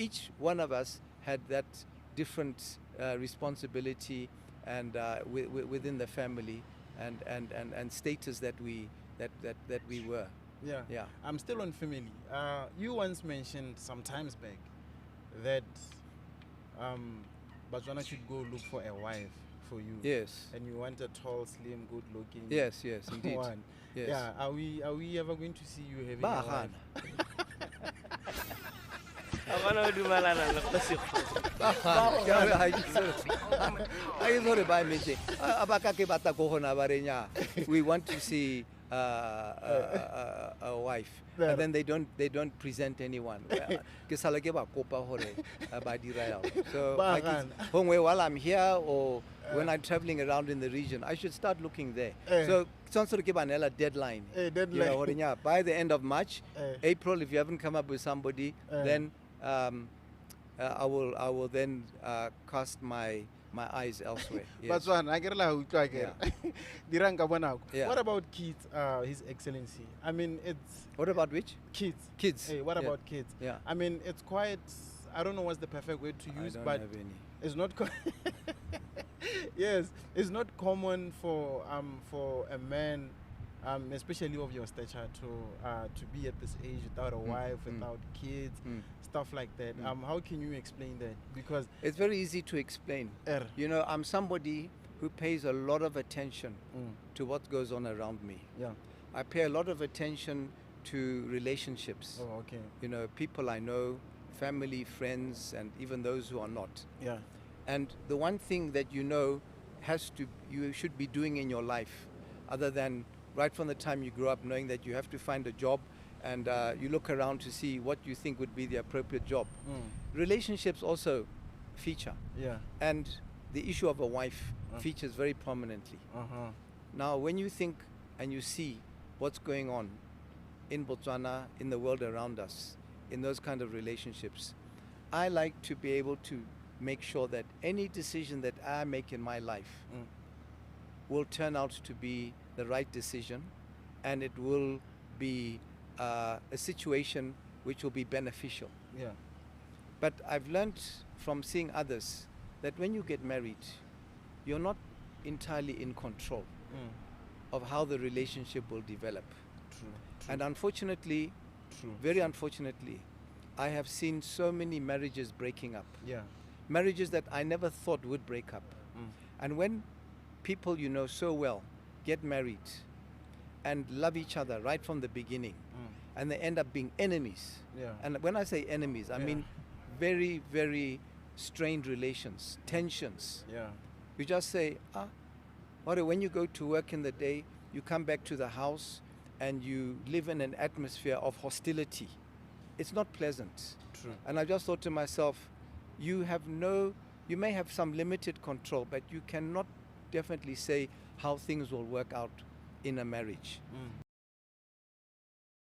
each one of us had that different responsibility and within the family and status that we were. Yeah. Yeah. I'm still on family. You once mentioned some times back that Botswana should go look for a wife for you. Yes. And you want a tall, slim, good-looking. Yes, indeed. One. Yes. Yeah. Are we ever going to see you having a wife? We want to see a wife, and then they don't present anyone. So while I'm here or when I'm traveling around in the region, I should start looking there. So some sort of a deadline. By the end of March, April, if you haven't come up with somebody, then I will then cast my eyes elsewhere. Yes. Yeah. What about kids, His Excellency? I mean, it's... What about which? Kids. Kids. Hey, what about kids? Yeah. I mean, it's quite... I don't know what's the perfect word to use, I don't but have any. It's not... Yes, it's not common for a man, especially of your stature, to be at this age without a wife, without kids, stuff like that. How can you explain that? Because it's very easy to explain. You know, I'm somebody who pays a lot of attention to what goes on around me. Yeah. I pay a lot of attention to relationships. Oh, okay. You know, people I know, family, friends, and even those who are not. Yeah. And the one thing that you should be doing in your life, other than right from the time you grow up knowing that you have to find a job and you look around to see what you think would be the appropriate job. Relationships also feature. Yeah. And the issue of a wife features very prominently. Now, when you think and you see what's going on in Botswana, in the world around us, in those kind of relationships, I like to be able to make sure that any decision that I make in my life will turn out to be the right decision, and it will be a situation which will be beneficial. Yeah. But I've learned from seeing others that when you get married, you're not entirely in control of how the relationship will develop. True. And unfortunately, very unfortunately, I have seen so many marriages breaking up. Yeah. Marriages that I never thought would break up. And when people you know so well get married and love each other right from the beginning, and they end up being enemies. Yeah. And when I say enemies, I mean very, very strained relations, tensions. Yeah. You just say, when you go to work in the day, you come back to the house and you live in an atmosphere of hostility. It's not pleasant. True. And I just thought to myself, you may have some limited control, but you cannot definitely say how things will work out in a marriage.